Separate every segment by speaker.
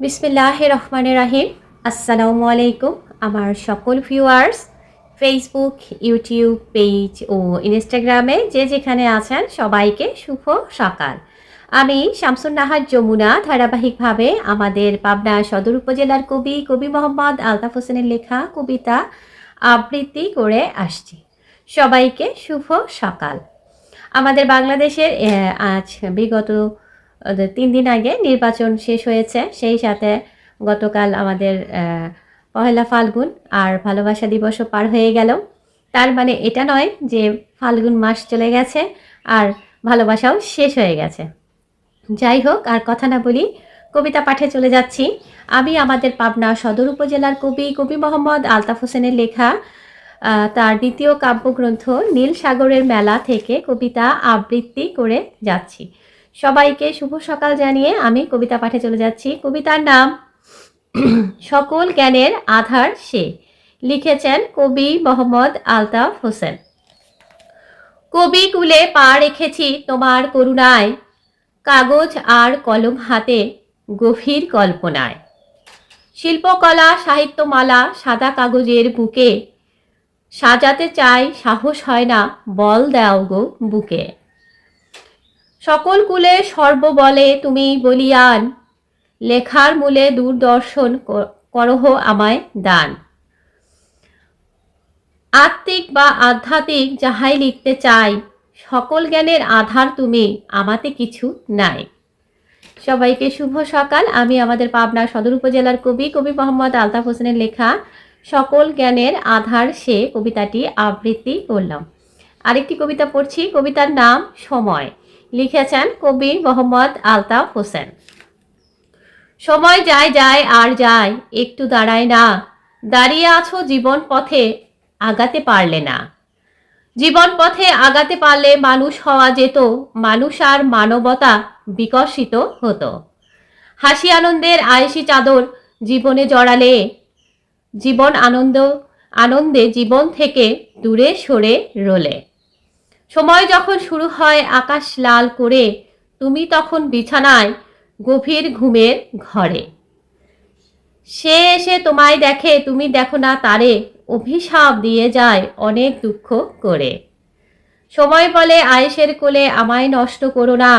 Speaker 1: বিসমিল্লাহির রহমানির রাহিম। আসসালামু আলাইকুম আমার সকল ভিউয়ার্স, ফেসবুক, ইউটিউব পেজ ও ইনস্টাগ্রামে যে যেখানে আছেন সবাইকে শুভ সকাল। আমি শামসুন নাহার যমুনা ধারাবাহিকভাবে আমাদের পাবনা সদর উপজেলার কবি মোহাম্মদ আলতাফ হোসেনের লেখা কবিতা আবৃত্তি করে আসছি। সবাইকে শুভ সকাল। আমাদের বাংলাদেশের আজ বিগত 3 দিন আগে নির্বাচন শেষ হয়েছে। সেই সাথে গতকাল আমাদের পহেলা ফাল্গুন আর ভালোবাসা দিবসও পার হয়ে গেল। তার মানে এটা নয় যে ফাল্গুন মাস চলে গেছে আর ভালোবাসাও শেষ হয়ে গেছে। যাই হোক, আর কথা না বলি, কবিতা পাঠে চলে যাচ্ছি। আমি আমাদের পাবনা সদর উপজেলার কবি মোহাম্মদ আলতাফ হোসেনের লেখা তার দ্বিতীয় কাব্যগ্রন্থ নীল সাগরের মেলা থেকে কবিতা আবৃত্তি করে যাচ্ছি। সবাইকে শুভ সকাল জানিয়ে আমি কবিতা পাঠে চলে যাচ্ছি। কবিতার নাম সকল জ্ঞানের আধার সে, লিখেছেন কবি মোহাম্মদ আলতাফ হোসেন। কবি কুলে পা রেখেছি তোমার করুণায়, কাগজ আর কলম হাতে গভীর কল্পনায়। শিল্পকলা সাহিত্যমালা সাদা কাগজের বুকে, সাজাতে চাই সাহস হয় না, বল দাও গো বুকে। সকল কুলে সর্ববলে তুমি বলিয়ান, লেখার মূলে দূরদর্শন করহ আমায় দান। আত্মিক বা আধ্যাত্মিক যাহাই লিখতে চাই, সকল জ্ঞানের আধার তুমি, আমাতে কিছু নাই। সবাইকে শুভ সকাল। আমি আমাদের পাবনা সদর উপজেলার কবি মোহাম্মদ আলতাফ হোসেনের লেখা সকল জ্ঞানের আধার সে কবিতাটি আবৃত্তি করলাম। আরেকটি কবিতা পড়ছি। কবিতার নাম সময়, লিখেছেন কবি মোহাম্মদ আলতাফ হোসেন। সময় যায় যায় আর যায়, একটু দাঁড়ায় না, দাঁড়িয়ে আছো জীবন পথে আগাতে পারলে না। জীবন পথে আগাতে পারলে মানুষ হওয়া যেত, মানুষ আর মানবতা বিকশিত হতো। হাসি আনন্দের আয়েসি চাদর জীবনে জড়ালে, জীবন আনন্দে জীবন থেকে দূরে সরে রোলে। সময় যখন শুরু হয় আকাশ লাল করে, তুমি তখন বিছানায় গভীর ঘুমের ঘরে। সে এসে তোমায় দেখে, তুমি দেখো না তারে, অভিশাপ দিয়ে যায় অনেক দুঃখ করে। সময় বলে আয়েশের কোলে আমায় নষ্ট করো না,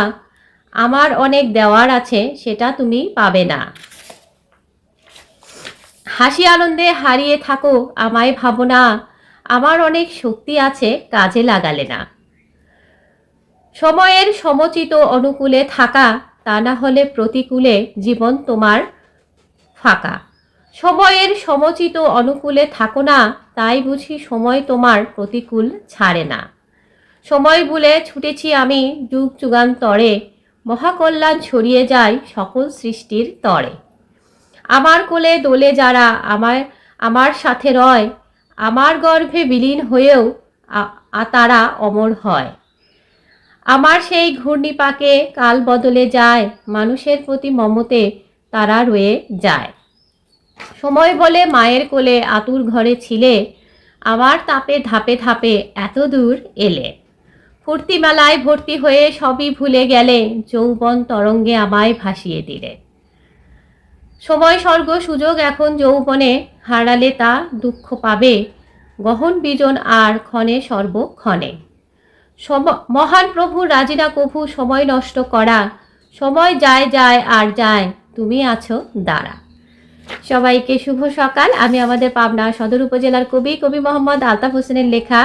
Speaker 1: আমার অনেক দেওয়ার আছে সেটা তুমি পাবে না। হাসি আনন্দে হারিয়ে থাকো আমায় ভাবো না, আমার অনেক শক্তি আছে কাজে লাগালে না। সময়ের সমচিত অনুকূলে থাকা, তা না হলে প্রতিকূলে জীবন তোমার ফাঁকা। সময়ের সমচিত অনুকূলে থাকো না, তাই বুঝি সময় তোমার প্রতিকূল ছাড়ে না। সময় ভুলে ছুটেছি আমি যুগ যুগান্তরে, মহাকল্যাণ ছড়িয়ে যায় সকল সৃষ্টির তরে। আমার কোলে দোলে যারা আমার সাথে রয়, আমার গর্ভে বিলীন হয়েও তারা অমর হয়। আমার সেই ঘূর্ণিপাকে কাল বদলে যায়, মানুষের প্রতি মমতে তারা রয়ে যায়। সময় বলে মায়ের কোলে আতুর ঘরে ছিলে, আমার তাপে ধাপে ধাপে এত দূর এলে। ফুর্তি মেলায় ভর্তি হয়ে সবই ভুলে গেলে, যৌবন তরঙ্গে আমায় ভাসিয়ে দিলে। সময় স্বর্গ সুযোগ এখন যৌবনে, হারালে তা দুঃখ পাবে, গহন বিজন আর ক্ষণে সর্বক্ষণে। মহান প্রভু রাজিনা কভু সময় নষ্ট করা, সময় যায় যায় আর যায়, তুমি আছো দাঁড়া। সবাইকে শুভ সকাল। আমি আমাদের পাবনা সদর উপজেলার কবি মোহাম্মদ আলতাফ হোসেনের লেখা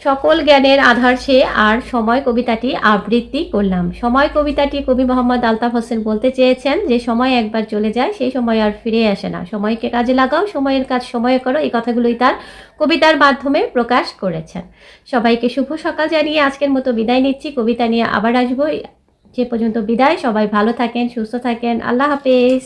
Speaker 1: সকল জ্ঞানের আধার সে আর সময় কবিতাটি আবৃত্তি করলাম। সময় কবিতাটি কবি মোহাম্মদ আলতাফ হোসেন বলতে চেয়েছেন যে সময় একবার চলে যায়, সেই সময় আর ফিরে আসে না। সময়কে কাজে লাগাও, সময়ের কাজ সময়ে করো, এই কথাগুলোই তার কবিতার মাধ্যমে প্রকাশ করেছেন। সবাইকে শুভ সকাল জানিয়ে আজকের মতো বিদায় নিচ্ছি। কবিতা নিয়ে আবার আসবো। যে পর্যন্ত বিদায়, সবাই ভালো থাকেন, সুস্থ থাকেন। আল্লাহ হাফেজ।